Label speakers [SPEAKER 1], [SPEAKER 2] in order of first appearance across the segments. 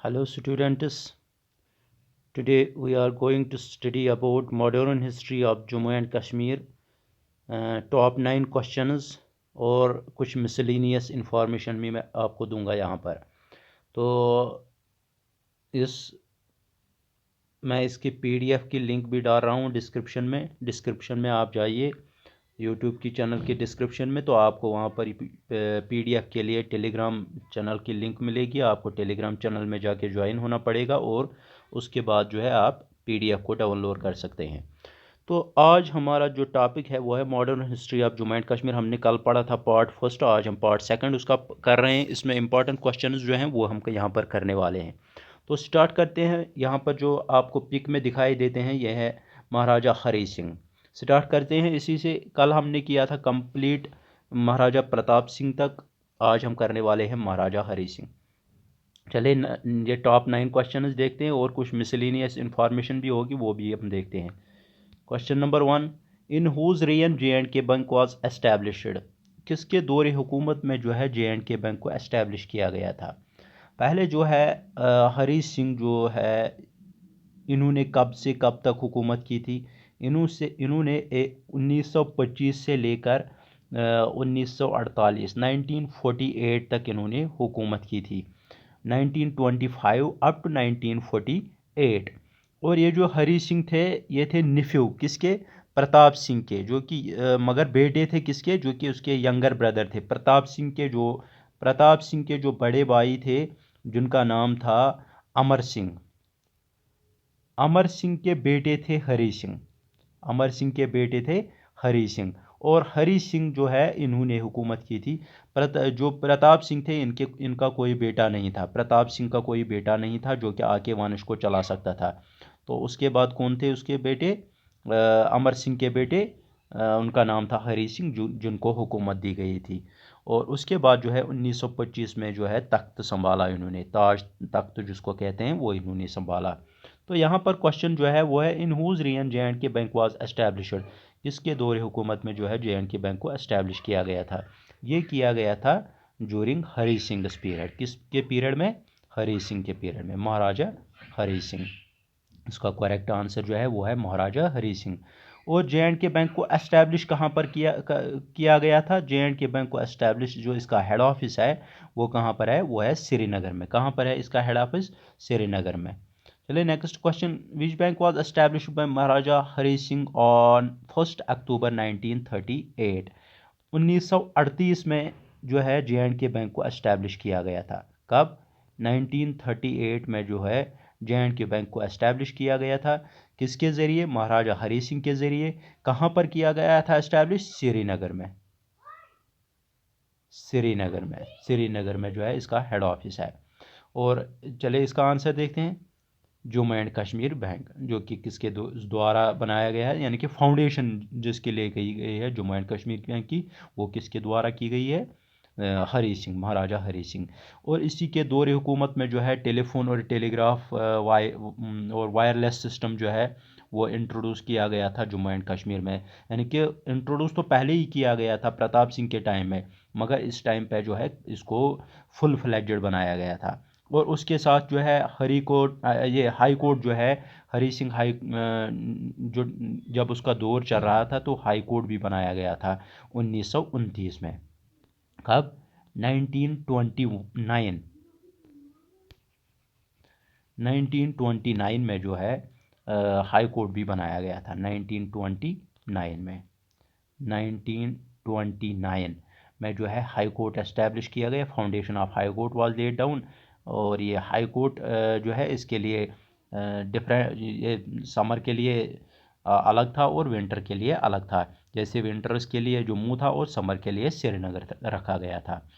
[SPEAKER 1] Hello students, today we are going to study about modern history of Jammu and Kashmir, top 9 questions और कुछ miscellaneous information भी मैं आपको दूंगा यहाँ पर। तो इस मैं इसकी PDF की लिंक भी डाल रहा हूँ डिस्क्रिप्शन में आप जाइए यूट्यूब की चैनल के डिस्क्रिप्शन में, तो आपको वहाँ पर PDF के लिए टेलीग्राम चैनल की लिंक मिलेगी। आपको टेलीग्राम चैनल में जाके ज्वाइन होना पड़ेगा और उसके बाद जो है आप PDF को डाउनलोड कर सकते हैं। तो आज हमारा जो टॉपिक है वो है modern history of Jammu and Kashmir. हमने कल पढ़ा था पार्ट फर्स्ट, आज हम पार्ट सेकंड उसका कर रहे हैं। इसमें इंपॉर्टेंट क्वेश्चंस जो हैं वो हम यहाँ पर करने वाले हैं। तो स्टार्ट करते हैं। यहाँ पर जो आपको पिक में दिखाई देते हैं यह है महाराजा हरी सिंह। स्टार्ट करते हैं इसी से। कल हमने किया था कंप्लीट महाराजा प्रताप सिंह तक, आज हम करने वाले हैं महाराजा हरी सिंह। चले ये टॉप 9 क्वेश्चंस देखते हैं और कुछ मिसलिनियस इंफॉर्मेशन भी होगी, वो भी हम देखते हैं। Question number 1, in whose reign J&K bank was established. किसके दौरे हुकूमत में जो है J&K बैंक को एस्टैब्लिश किया गया था। पहले जो है हरी सिंह जो है, इन्होंने कब से कब तक हुकूमत की थी। इन्होंने 1925 से लेकर 1948 1948 तक इन्होंने हुकूमत की थी, 1925 अप टू 1948। और ये जो हरी सिंह थे ये थे निफ्यू किसके, प्रताप सिंह के, जो कि मगर बेटे थे किसके, जो कि उसके यंगर ब्रदर थे। प्रताप सिंह के जो बड़े भाई थे जिनका नाम था अमर सिंह। अमर सिंह के बेटे थे हरी सिंह। अमर सिंह के बेटे थे हरी सिंह। और हरी सिंह जो है इन्होंने हुकूमत की थी। जो प्रताप सिंह थे इनका कोई बेटा नहीं था। प्रताप सिंह का कोई बेटा नहीं था जो कि आके वंश को चला सकता था। तो उसके बाद कौन थे उसके बेटे, अमर सिंह के बेटे, उनका नाम था हरी सिंह, जिनको हुकूमत दी गई थी। और उसके बाद जो है 1925 में जो है तख्त संभाला इन्होंने, ताज तख्त जिसको कहते हैं वो इन्होंने संभाला। तो यहाँ पर क्वेश्चन जो है वो है in whose reign J&K bank was established. किसके दौरे हुकूमत में जो है J&K बैंक को एस्टैब्लिश किया गया था। ये किया गया था ज्यूरिंग हरी सिंह पीरियड। किसके पीरियड में, हरी सिंह के पीरियड में, महाराजा हरी सिंह। इसका करेक्ट आंसर जो है वो है महाराजा हरी सिंह। और J&K बैंक को एस्टैब्लिश कहाँ पर किया गया था। J&K बैंक को एस्टैब्लिश जो इसका हेड ऑफिस है वो कहाँ पर है, वो है श्रीनगर में। कहाँ पर है इसका हेड ऑफिस, श्रीनगर में। चलिए next question, which bank was established bye Maharaja Hari Singh on 1 अक्टूबर 1938। 1938 में जो है J&K बैंक को एस्टैब्लिश किया गया था। कब, 1938 में जो है J&K बैंक को एस्टैब्लिश किया गया था। किसके ज़रिए, महाराजा हरी सिंह के ज़रिए। कहाँ पर किया गया था एस्टैब्लिश, श्रीनगर में। श्रीनगर में जो है इसका हेड ऑफिस है। और चले इसका आंसर देखते हैं। जम्मू एंड कश्मीर बैंक जो कि किसके द्वारा बनाया गया है, यानी कि फाउंडेशन जिसके लिए की गई है जम्मू एंड कश्मीर बैंक की, वो किसके द्वारा की गई है, हरी सिंह, महाराजा हरी सिंह। और इसी के दौरे हुकूमत में जो है टेलीफोन और टेलीग्राफ और वायरलेस सिस्टम जो है वो इंट्रोड्यूस किया गया था जम्मू एंड कश्मीर में। यानी कि इंट्रोड्यूस तो पहले ही किया गया था प्रताप सिंह के टाइम में, मगर इस टाइम पे जो है इसको फुल फ्लैजेड बनाया गया था। और उसके साथ जो है ये हाई कोर्ट जो है, हरी सिंह जो जब उसका दौर चल रहा था तो हाई कोर्ट भी बनाया गया था 1929 में। कब, 1929 1929 में जो है हाई कोर्ट भी बनाया गया था 1929 में। 1929 में जो है हाई कोर्ट एस्टैब्लिश किया गया, foundation of high court was laid down. और ये हाई कोर्ट जो है इसके लिए डिफरेंट, ये समर के लिए अलग था और विंटर के लिए अलग था। जैसे विंटर्स के लिए जम्मू था और समर के लिए श्रीनगर रखा गया था।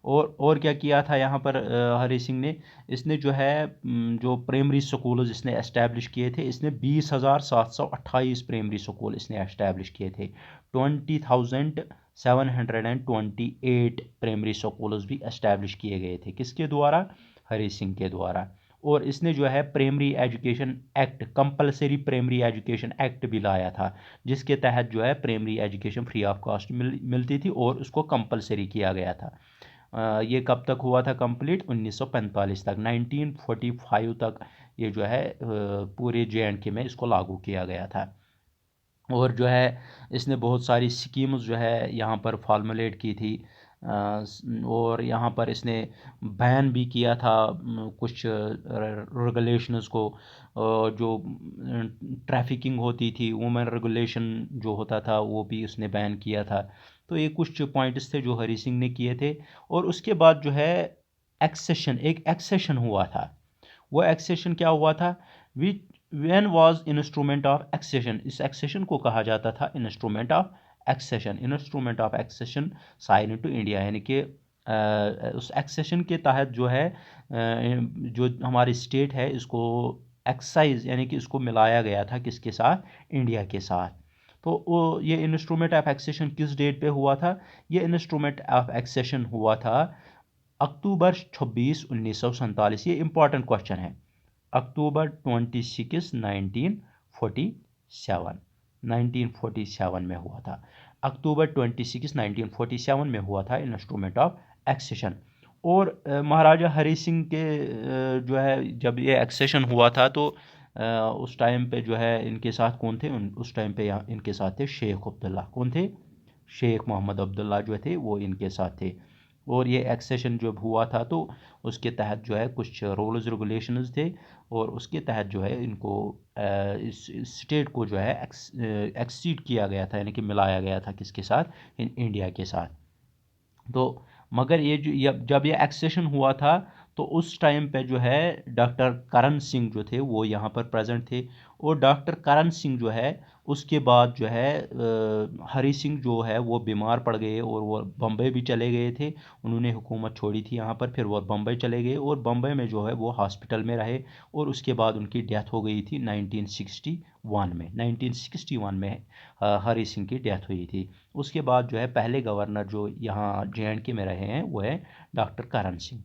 [SPEAKER 1] और क्या किया था यहाँ पर हरी सिंह ने, इसने जो है जो प्राइमरी स्कूल इसने एस्टैब्लिश किए थे, इसने 20,728 प्राइमरी स्कूल इसने एस्टैब्लिश किए थे। 20,728 प्राइमरी स्कूल्स भी एस्टैब्लिश किए गए थे। किसके द्वारा, हरी सिंह के द्वारा। और इसने जो है primary education act, compulsory primary education act भी लाया था, जिसके तहत जो है primary education free of cost मिलती थी और उसको कंपलसरी किया गया था। ये कब तक हुआ था कंप्लीट? 1945 तक, 1945 तक ये जो है पूरे JNK में इसको लागू किया गया था। और जो है इसने बहुत सारी स्कीम्स जो है यहाँ पर फॉर्मुलेट की थी, और यहाँ पर इसने बैन भी किया था कुछ रेगुलेशंस को, जो ट्रैफिकिंग होती थी, वुमेन रेगुलेशन जो होता था वो भी उसने बैन किया था। तो ये कुछ पॉइंट्स थे जो हरी सिंह ने किए थे। और उसके बाद जो है एक एक्सेशन हुआ था। वो एक्सेशन क्या हुआ था? Which when was instrument of accession, इस एक्सेशन को कहा जाता था instrument of accession. Instrument of accession sign to India, यानी कि उस एक्सेशन के तहत जो है जो हमारी स्टेट है इसको एक्साइज यानी कि इसको मिलाया गया था किसके साथ? इंडिया के साथ। तो वो ये इंस्ट्रूमेंट ऑफ एक्सेशन किस डेट पे हुआ था? ये इंस्ट्रूमेंट ऑफ एक्सेशन हुआ था अक्टूबर 26, 1947। ये इंपॉर्टेंट क्वेश्चन है। अक्टूबर 26, 1947, 1947 में हुआ था। अक्टूबर 26, 1947 में हुआ था इंस्ट्रूमेंट ऑफ एक्सेशन। और महाराजा हरी सिंह के जो है जब ये एक्सेशन हुआ था तो उस टाइम पे जो है इनके साथ कौन थे? उस टाइम पे यहाँ इनके साथ थे शेख अब्दुल्ला। कौन थे? शेख मोहम्मद अब्दुल्ला जो थे वो इनके साथ थे। और ये एक्सेशन जब हुआ था तो उसके तहत जो है कुछ रूल्स रेगुलेशंस थे, और उसके तहत जो है इनको इस स्टेट को जो है एक्सीड किया गया था, यानी कि मिलाया गया था किसके साथ? इंडिया के साथ। तो मगर ये जब ये एक्सेशन हुआ था तो उस टाइम पे जो है डॉक्टर करण सिंह जो थे वो यहाँ पर प्रेजेंट थे। और डॉक्टर करण सिंह जो है उसके बाद जो है हरी सिंह जो है वो बीमार पड़ गए और वो बम्बई भी चले गए थे। उन्होंने हुकूमत छोड़ी थी यहाँ पर, फिर वो बम्बई चले गए और बम्बई में जो है वो हॉस्पिटल में रहे। और उसके बाद उनकी डेथ हो गई थी 1961 में। 1961 में हरी सिंह की डेथ हुई थी। उसके बाद जो है पहले गवर्नर जो यहाँ JNK में रहे हैं वो है डॉक्टर करण सिंह।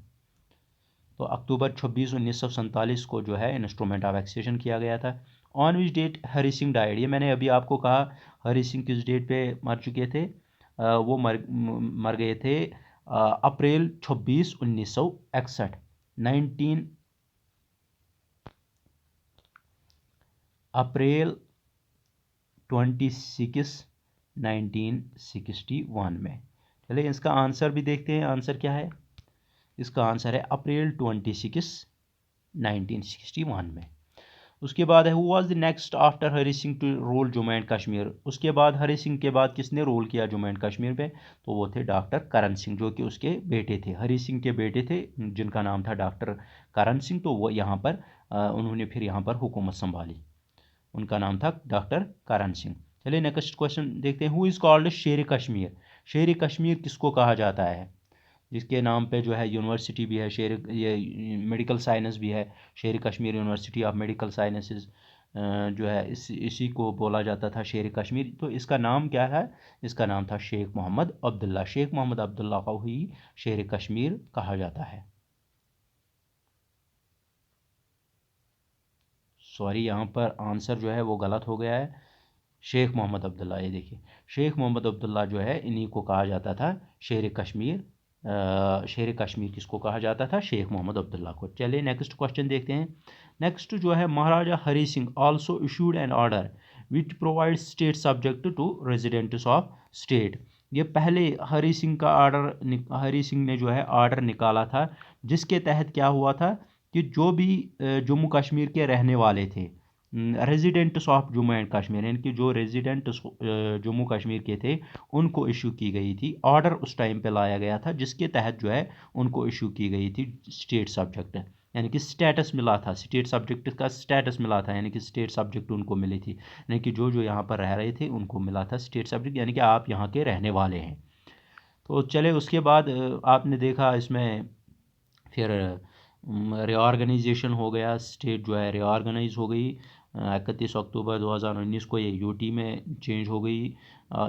[SPEAKER 1] तो अक्टूबर 26, 1947 को जो है इंस्ट्रूमेंट ऑफ एक्सेशन किया गया था। On which date Hari Singh died? ये मैंने अभी आपको कहा हरी सिंह किस डेट पे मर चुके थे? वो मर गए थे अप्रैल 26, 1961, 19 अप्रैल 26, 1961 में। चलिए इसका आंसर भी देखते हैं, आंसर क्या है? इसका आंसर है अप्रैल 26, 1961 में। उसके बाद है who was the next after Hari Singh to rule Jammu and Kashmir? उसके बाद हरी सिंह के बाद किसने रूल किया जम्मू एंड कश्मीर पे? तो वो थे डॉक्टर करण सिंह, जो कि उसके बेटे थे, हरी सिंह के बेटे थे, जिनका नाम था डॉक्टर करण सिंह। तो वो यहाँ पर उन्होंने फिर यहाँ पर हुकूमत संभाली। उनका नाम था डॉक्टर करण सिंह। चलिए नेक्स्ट क्वेश्चन देखते हैं। हु इज़ कॉल्ड शेर कश्मीर? शेर कश्मीर किसको कहा जाता है? जिसके नाम पे जो है यूनिवर्सिटी भी है, ये मेडिकल साइंस भी है, शेर Kashmir university of medical sciences जो है इसी को बोला जाता था शेर कश्मीर। तो इसका नाम क्या है? इसका नाम था शेख मोहम्मद अब्दुल्ला। शेख मोहम्मद अब्दुल्ला को ही शेर कश्मीर कहा जाता है। सॉरी, यहाँ पर आंसर जो है वो गलत हो गया है। शेख मोहम्मद अब्दुल्ला, ये देखिए शेख मोहम्मद अब्दुल्ला जो है इन्हीं को कहा जाता था शेर कश्मीर। शेर कश्मीर किसको कहा जाता था? शेख मोहम्मद अब्दुल्ला को। चलिए नेक्स्ट क्वेश्चन देखते हैं। नेक्स्ट जो है Maharaja Hari Singh also issued an order which provide state subject to residents of state. ये पहले हरी सिंह ने जो है ऑर्डर निकाला था, जिसके तहत क्या हुआ था कि जो भी जम्मू कश्मीर के रहने वाले थे, residents of Jammu and Kashmir, यानी कि जो रेजिडेंट जम्मू कश्मीर के थे उनको इशू की गई थी ऑर्डर, उस टाइम पे लाया गया था जिसके तहत जो है उनको इशू की गई थी स्टेट सब्जेक्ट, यानी कि स्टेटस मिला था, स्टेट सब्जेक्ट का स्टेटस मिला था, यानी कि स्टेट सब्जेक्ट उनको मिली थी, यानी कि जो जो यहाँ पर रह रहे थे उनको मिला था स्टेट सब्जेक्ट, यानी कि आप यहाँ के रहने वाले हैं। तो चले उसके बाद आपने देखा इसमें फिर रीऑर्गेनाइजेशन हो गया, स्टेट जो है रीऑर्गेनाइज हो गई। 31 अक्टूबर 2019 को ये यूटी में चेंज हो गई।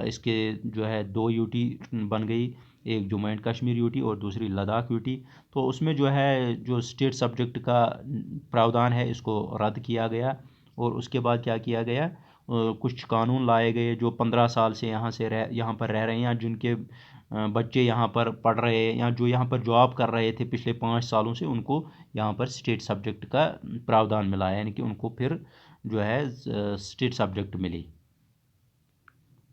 [SPEAKER 1] इसके जो है 2 यूटी बन गई, एक जम्मू एंड कश्मीर यूटी और दूसरी लद्दाख यूटी। तो उसमें जो है जो स्टेट सब्जेक्ट का प्रावधान है इसको रद्द किया गया। और उसके बाद क्या किया गया, कुछ कानून लाए गए जो 15 साल से यहाँ पर रह रहे हैं, जिनके बच्चे यहाँ पर पढ़ रहे हैं या जो यहाँ पर जॉब कर रहे थे पिछले 5 सालों से, उनको यहाँ पर स्टेट सब्जेक्ट का प्रावधान मिला है, यानी कि उनको फिर जो है स्टेट सब्जेक्ट मिली,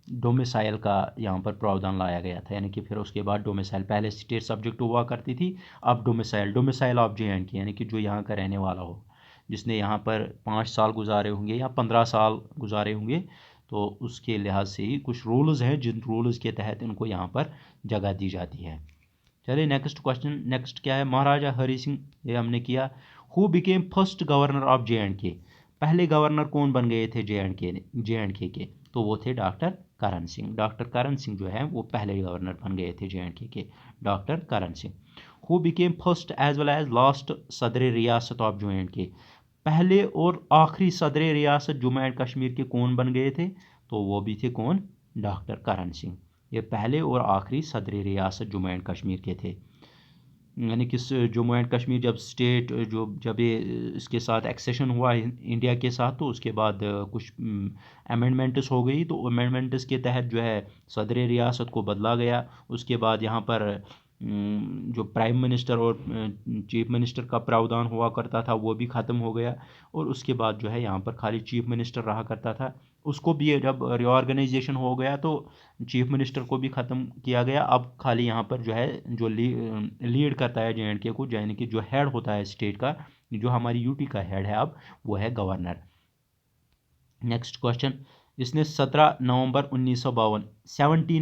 [SPEAKER 1] डोमिसाइल का यहाँ पर प्रावधान लाया गया था। यानी कि फिर उसके बाद डोमिसाइल, पहले स्टेट सब्जेक्ट हुआ करती थी, अब डोमिसाइल ऑफ JNK, यानी कि जो यहाँ का रहने वाला हो, जिसने यहाँ पर 5 साल गुजारे होंगे या 15 साल गुजारे होंगे, तो उसके लिहाज से ही कुछ रूल्स हैं जिन रूल्स के तहत इनको यहाँ पर जगह दी जाती है। चलिए नेक्स्ट क्वेश्चन, नेक्स्ट क्या है, महाराजा हरि सिंह, ये हमने किया। Who became first governor of JNK, पहले गवर्नर कौन बन गए थे JNK के, तो वो थे डॉक्टर करण सिंह। डॉक्टर करण सिंह जो है वो पहले गवर्नर बन गए थे JNK के, doctor Karan Singh. Who became first as well as last Sadar Riyasat of JNK, पहले और आखिरी सदर रियासत जम्मू एंड कश्मीर के कौन बन गए थे, तो वो भी थे कौन, डॉक्टर करण सिंह। ये पहले और आखिरी सदर रियासत जम्मू एंड कश्मीर के थे। यानी कि जम्मू एंड कश्मीर जब स्टेट जब ये इसके साथ एक्सेशन हुआ इंडिया के साथ, तो उसके बाद कुछ अमेंडमेंट्स हो गई, तो अमेंडमेंट्स के तहत जो है सदर रियासत को बदला गया। उसके बाद यहाँ पर जो प्राइम मिनिस्टर और चीफ मिनिस्टर का प्रावधान हुआ करता था वो भी ख़त्म हो गया, और उसके बाद जो है यहाँ पर खाली चीफ मिनिस्टर रहा करता था। उसको भी जब रिऑर्गेनाइजेशन हो गया तो चीफ मिनिस्टर को भी ख़त्म किया गया। अब खाली यहाँ पर जो है जो लीड करता है JNK को, यानी कि जो हेड होता है स्टेट का, जो हमारी यूटी का हेड है अब, वो है गवर्नर। नेक्स्ट क्वेश्चन, इसने 17 नवंबर 1952, 17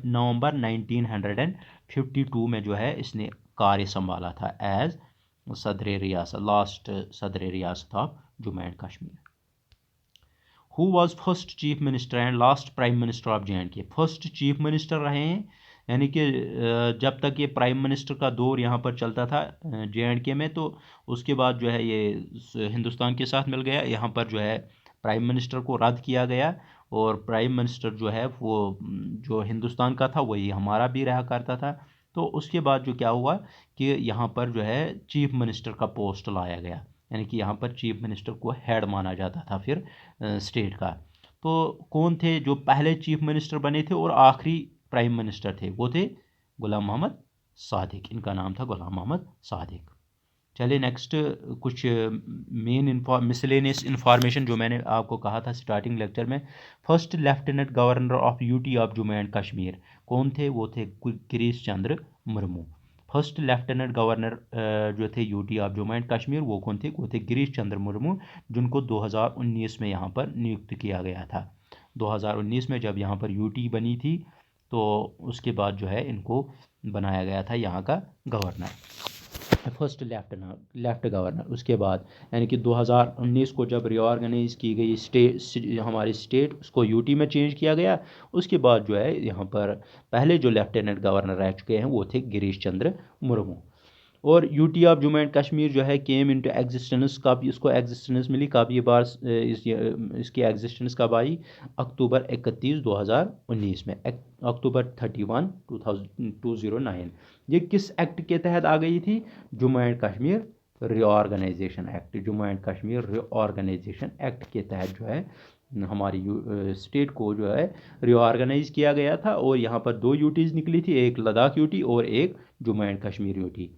[SPEAKER 1] नवंबर 1952 में जो है इसने कार्य संभाला था एज सदर रियासत, last Sadar Riyasat of Jammu and Kashmir. Who was first chief minister and last prime minister of JNK, first chief minister रहे हैं, यानी कि जब तक ये प्राइम मिनिस्टर का दौर यहाँ पर चलता था JNK में, तो उसके बाद जो है ये हिंदुस्तान के साथ मिल गया। यहाँ पर जो है प्राइम मिनिस्टर को रद्द किया गया, और प्राइम मिनिस्टर जो है वो जो हिंदुस्तान का था वही हमारा भी रहा करता था। तो उसके बाद जो क्या हुआ कि यहाँ पर जो है चीफ मिनिस्टर का पोस्ट लाया गया, यानी कि यहाँ पर चीफ मिनिस्टर को हेड माना जाता था फिर स्टेट का। तो कौन थे जो पहले चीफ मिनिस्टर बने थे और आखिरी प्राइम मिनिस्टर थे, वो थे गुलाम मोहम्मद सादिक, इनका नाम था गुलाम मोहम्मद सादिक। चलिए नेक्स्ट, कुछ मेन मिसलेनियस इन्फॉर्मेशन जो मैंने आपको कहा था स्टार्टिंग लेक्चर में। First lieutenant governor of UT of Jammu and Kashmir कौन थे, वो थे Girish Chandra Murmu. First lieutenant governor जो थे UT of Jammu and Kashmir, वो कौन थे, वो थे गिरीश चंद्र मुर्मू, जिनको 2019 में यहाँ पर नियुक्त किया गया था। 2019 में जब यहाँ पर यूटी बनी थी, तो उसके बाद जो है इनको बनाया गया था यहाँ का गवर्नर, फर्स्ट लेफ्ट गवर्नर। उसके बाद यानी कि 2019 को जब रिऑर्गेनाइज की गई हमारी स्टेट, उसको यूटी में चेंज किया गया। उसके बाद जो है यहाँ पर पहले जो लेफ्टिनेंट गवर्नर रह चुके हैं वो थे गिरीश चंद्र मुर्मू। और UT of Jammu and Kashmir जो है केम इनटू एग्जिस्टेंस, कब इसको एग्जिस्टेंस मिली, कब ये बार इसकी एग्जिस्टेंस कब आई, अक्टूबर 31 2019 में, अक्टूबर 31 2009। ये किस एक्ट के तहत आ गई थी, Jammu and Kashmir reorganisation act, Jammu and Kashmir reorganisation act के तहत जो है हमारी स्टेट को जो है रिऑर्गेनाइज किया गया था। और यहाँ पर 2 यूटीज़ निकली थी, एक लद्दाख यूटी और एक जम्मू एंड कश्मीर यूटी।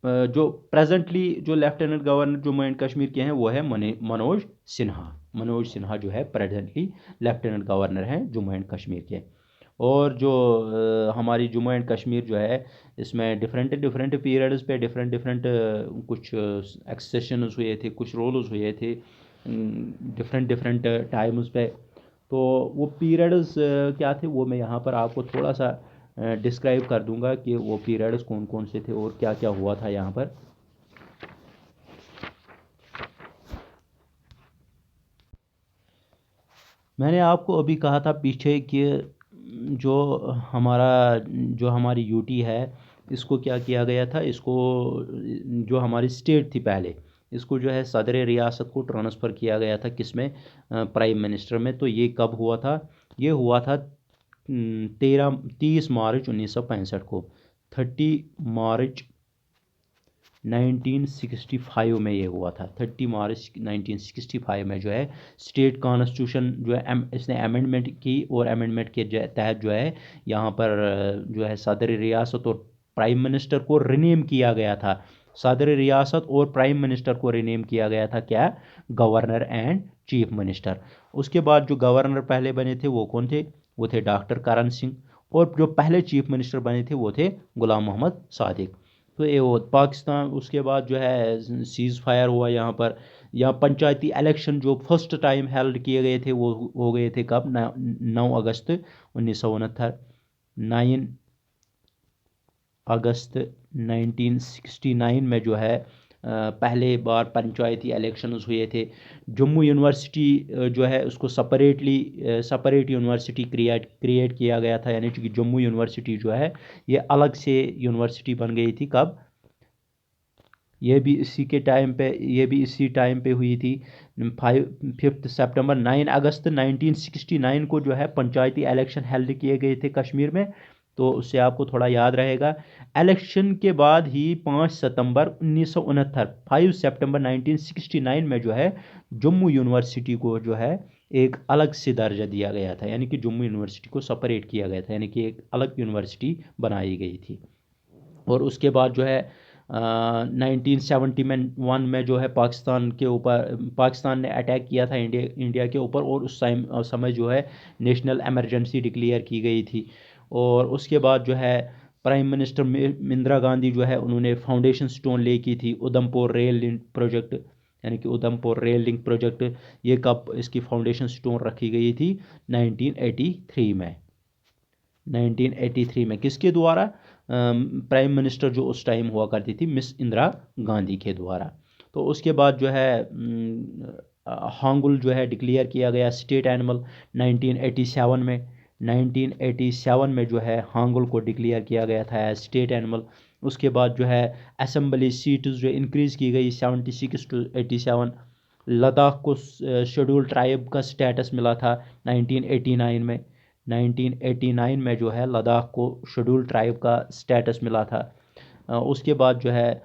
[SPEAKER 1] जो प्रेजेंटली जो lieutenant governor Jammu and Kashmir के हैं वो है मनोज सिन्हा। मनोज सिन्हा जो है प्रेजेंटली लेफ्टिनेंट गवर्नर हैं जम्मू एंड कश्मीर के। और जो हमारी जम्मू एंड कश्मीर जो है, इसमें डिफरेंट पीरियड्स पे डिफरेंट कुछ एक्सेशंस हुए थे, कुछ रोल्स हुए थे डिफरेंट टाइम्स पे। तो वो पीरियड्स क्या थे, वो मैं यहाँ पर आपको थोड़ा सा डिस्क्राइब कर दूंगा कि वो पीरियड्स कौन कौन से थे और क्या क्या हुआ था यहाँ पर। मैंने आपको अभी कहा था पीछे कि जो हमारी यूटी है, इसको क्या किया गया था, इसको जो हमारी स्टेट थी पहले, इसको जो है सदर रियासत को ट्रांसफ़र किया गया था किस में, प्राइम मिनिस्टर में। तो ये कब हुआ था, ये हुआ था 30 मार्च 1965 को, 30 मार्च 1965 में ये हुआ था। 30 मार्च 1965 में जो है स्टेट कॉन्स्टिट्यूशन जो है इसने अमेंडमेंट की, और अमेंडमेंट के तहत जो है यहाँ पर जो है सदर रियासत और प्राइम मिनिस्टर को रिनेम किया गया था। सदर रियासत और प्राइम मिनिस्टर को रिनेम किया गया था क्या? Governor and chief minister. उसके बाद जो गवर्नर पहले बने थे वो कौन थे? वो थे डॉक्टर करण सिंह। और जो पहले चीफ मिनिस्टर बने थे वो थे गुलाम मोहम्मद सादिक। तो ये वो पाकिस्तान, उसके बाद जो है सीज़ फायर हुआ यहाँ पर। यहाँ पंचायती इलेक्शन जो फर्स्ट टाइम हेल्ड किए गए थे वो हो गए थे कब? 9 अगस्त 1969। 9 अगस्त 1969 में जो है पहले बार पंचायती इलेक्शंस हुए थे। जम्मू यूनिवर्सिटी जो है उसको सेपरेट यूनिवर्सिटी क्रिएट किया गया था, यानी कि जम्मू यूनिवर्सिटी जो है ये अलग से यूनिवर्सिटी बन गई थी। कब? ये भी इसी टाइम पे हुई थी। 5 सितंबर 9 अगस्त 1969 को जो है पंचायती इलेक्शन हेल्ड किए गए थे कश्मीर में। तो उससे आपको थोड़ा याद रहेगा। इलेक्शन के बाद ही 5 सितंबर 1969, 5 सितंबर 1969 में जो है जम्मू यूनिवर्सिटी को जो है एक अलग से दर्जा दिया गया था, यानी कि जम्मू यूनिवर्सिटी को सेपरेट किया गया था, यानी कि एक अलग यूनिवर्सिटी बनाई गई थी। और उसके बाद जो है 1971 में जो है पाकिस्तान ने अटैक किया था इंडिया के ऊपर, और उस समय जो है नेशनल इमरजेंसी डिक्लेयर की गई थी। और उसके बाद जो है प्राइम मिनिस्टर इंदिरा गांधी जो है उन्होंने फाउंडेशन स्टोन ले की थी उधमपुर रेल लिंक प्रोजेक्ट, यानी कि उधमपुर रेल लिंक प्रोजेक्ट। ये कब इसकी फाउंडेशन स्टोन रखी गई थी? 1983 में। 1983 में किसके द्वारा? प्राइम मिनिस्टर जो उस टाइम हुआ करती थी मिस इंदिरा गांधी के द्वारा। तो उसके बाद जो है हांगुल जो है डिक्लेयर किया गया स्टेट एनिमल 1987 में। 1987 में जो है हांगुल को डिक्लेयर किया गया था एज स्टेट एनिमल। उसके बाद जो है असेंबली सीट्स जो इंक्रीज़ की गई 76 to 87। लद्दाख को शेड्यूल ट्राइब का स्टेटस मिला था 1989 में। 1989 में जो है लद्दाख को शेड्यूल ट्राइब का स्टेटस मिला था। उसके बाद जो है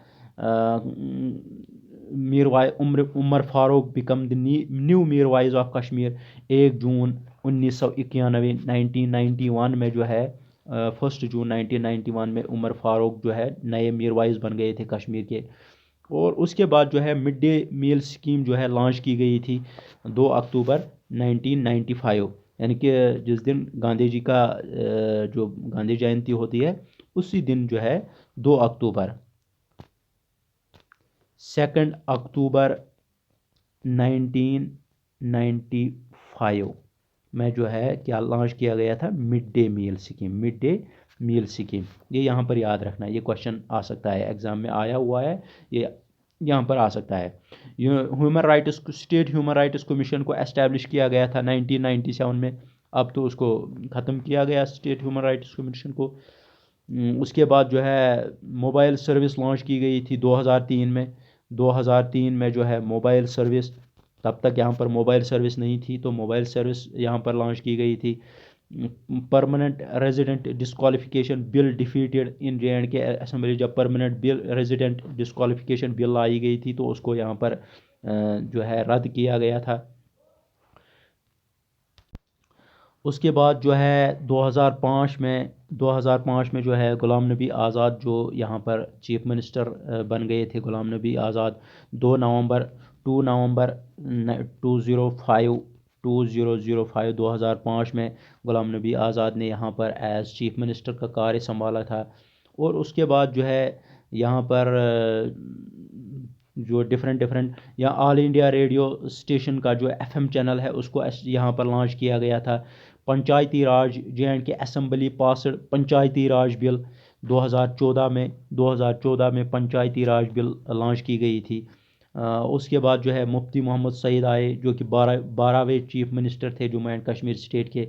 [SPEAKER 1] Umar Farooq became the new Mirwaiz of Kashmir. 1 जून 1991 1991 में जो है 1 जून 1991 में उमर फारूक जो है नए मीर वाइज बन गए थे कश्मीर के। और उसके बाद जो है मिड डे मील स्कीम जो है लॉन्च की गई थी 2 अक्टूबर 1995, यानी कि जिस दिन गांधी जी का जो गांधी जयंती होती है उसी दिन जो है 2 अक्टूबर 2 अक्टूबर 1995 में जो है क्या लॉन्च किया गया था? Mid day meal scheme. ये यहाँ पर याद रखना है, ये क्वेश्चन आ सकता है, एग्जाम में आया हुआ है, ये यहाँ पर आ सकता है। स्टेट ह्यूमन राइट्स कमीशन को एस्टैब्लिश किया गया था 1997 में। अब तो उसको ख़त्म किया गया स्टेट ह्यूमन राइट्स कमीशन को। उसके बाद जो है मोबाइल सर्विस लॉन्च की गई थी 2003 में। 2003 में जो है मोबाइल सर्विस, तब तक यहाँ पर मोबाइल सर्विस नहीं थी, तो मोबाइल सर्विस यहाँ पर लॉन्च की गई थी। Permanent resident disqualification bill defeated इन J&K असेंबली। जब परमानेंट रेजिडेंट डिस्क्वालिफिकेशन बिल लाई गई थी तो उसको यहाँ पर जो है रद्द किया गया था। उसके बाद जो है 2005 में जो है गुलाम नबी आज़ाद जो यहाँ पर चीफ मिनिस्टर बन गए थे, गुलाम नबी आज़ाद। 2 नवंबर 2005 में गुलाम नबी आज़ाद ने यहाँ पर एज चीफ मिनिस्टर का कार्य संभाला था। और उसके बाद जो है यहाँ पर जो डिफरेंट या ऑल इंडिया रेडियो स्टेशन का जो FM चैनल है उसको यहाँ पर लॉन्च किया गया था। पंचायती राज J&K असेंबली पासड पंचायती राज बिल 2014 में पंचायती राज बिल लॉन्च की गई थी। उसके बाद जो है मुफ्ती मोहम्मद सईद आए जो कि 12वें चीफ मिनिस्टर थे जम्मू एंड कश्मीर स्टेट के।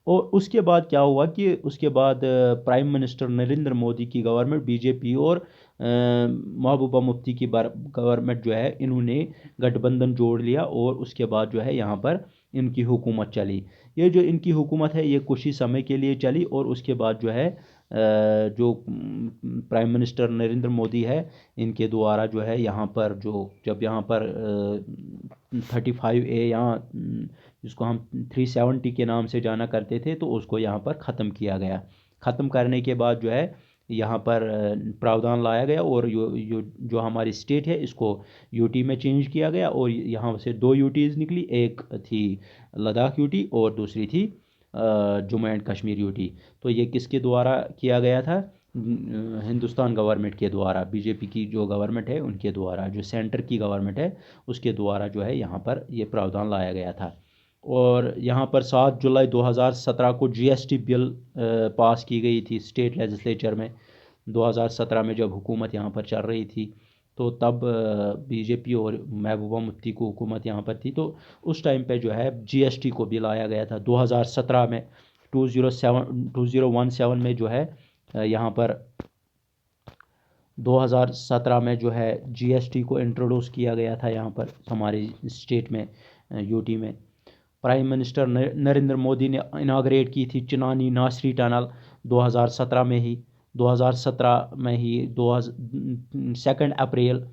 [SPEAKER 1] और उसके बाद क्या हुआ कि उसके बाद प्राइम मिनिस्टर नरेंद्र मोदी की गवर्नमेंट BJP और महबूबा मुफ्ती की गवर्नमेंट जो है इन्होंने गठबंधन जोड़ लिया, और उसके बाद जो है यहाँ पर इनकी हुकूमत चली। ये जो इनकी हुकूमत है ये कुछ ही समय के लिए चली, और उसके बाद जो है जो प्राइम मिनिस्टर नरेंद्र मोदी है, इनके द्वारा जो है यहाँ पर जब यहाँ पर 35A यहाँ जिसको हम 370 के नाम से जाना करते थे, तो उसको यहाँ पर ख़त्म किया गया। ख़त्म करने के बाद जो है यहाँ पर प्रावधान लाया गया और जो हमारी स्टेट है इसको यूटी में चेंज किया गया, और यहाँ से 2 यूटीज़ निकली, एक थी लद्दाख यूटी और दूसरी थी जम्मू एंड कश्मीर यूटी। तो ये किसके द्वारा किया गया था? हिंदुस्तान गवर्नमेंट के द्वारा, बीजेपी की जो गवर्नमेंट है उनके द्वारा, जो सेंटर की गवर्नमेंट है उसके द्वारा जो है यहाँ पर ये प्रावधान लाया गया था। और यहाँ पर 7 जुलाई 2017 को जीएसटी बिल पास की गई थी स्टेट लेजिस्लेचर में। 2017 में जब हुकूमत यहाँ पर चल रही थी, तो तब बीजेपी और महबूबा मुफ्ती को हुकूमत यहाँ पर थी, तो उस टाइम पे जो है जीएसटी को भी लाया गया था 2017 में। 2017 में जो है यहाँ पर 2017 में जो है जीएसटी को इंट्रोड्यूस किया गया था यहाँ पर हमारी स्टेट में, यूटी में। प्राइम मिनिस्टर नरेंद्र मोदी ने इनाग्रेट की थी चिनानी नासरी टनल 2017 में ही। 2017 में ही 2 अप्रैल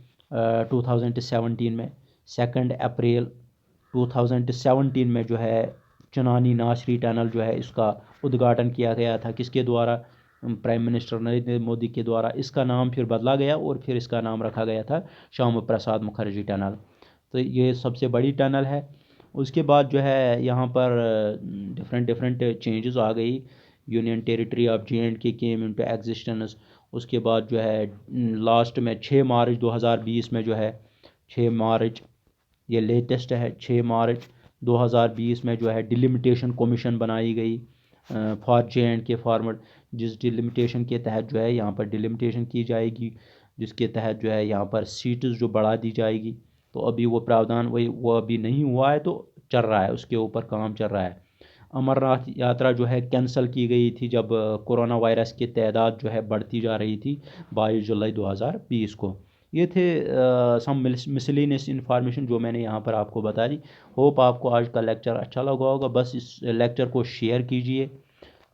[SPEAKER 1] 2017 में 2 अप्रैल 2017 में जो है चिनानी नासरी टनल जो है इसका उद्घाटन किया गया था। किसके द्वारा? प्राइम मिनिस्टर नरेंद्र मोदी के द्वारा। इसका नाम फिर बदला गया और फिर इसका नाम रखा गया था श्यामा प्रसाद मुखर्जी टनल। तो ये सबसे बड़ी टनल है। उसके बाद जो है यहाँ पर डिफरेंट चेंजेस आ गई। Union territory of JNK came into existence. उसके बाद जो है लास्ट में 6 मार्च 2020 में जो है 6 मार्च, ये लेटेस्ट है, 6 मार्च 2020 में जो है डिलिमिटेशन कमीशन बनाई गई फॉर JNK फार्मर, जिस डिलिमिटेशन के तहत जो है यहाँ पर डिलिमिटेशन की जाएगी, जिसके तहत जो है यहाँ पर सीट्स जो बढ़ा दी जाएगी। तो अभी वो प्रावधान वो अभी नहीं हुआ है, तो चल रहा है, उसके ऊपर काम चल रहा है। अमरनाथ यात्रा जो है कैंसिल की गई थी जब कोरोना वायरस की तादाद जो है बढ़ती जा रही थी 22 जुलाई 2020 को। ये थे सम मिसलेनियस इन्फॉर्मेशन जो मैंने यहाँ पर आपको बता दी। होप आपको आज का लेक्चर अच्छा लगा होगा। बस इस लेक्चर को शेयर कीजिए,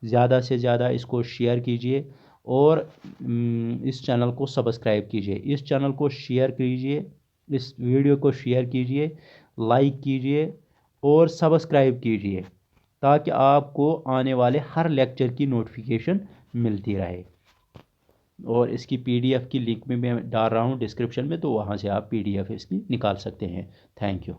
[SPEAKER 1] ज़्यादा से ज़्यादा इसको शेयर कीजिए, और इस चैनल को सब्सक्राइब कीजिए। इस चैनल को शेयर कीजिए, इस वीडियो को शेयर कीजिए, लाइक कीजिए और सब्सक्राइब कीजिए, ताकि आपको आने वाले हर लेक्चर की नोटिफिकेशन मिलती रहे। और इसकी PDF की लिंक भी मैं डाल रहा हूँ डिस्क्रिप्शन में, तो वहाँ से आप PDF इसकी निकाल सकते हैं। Thank you.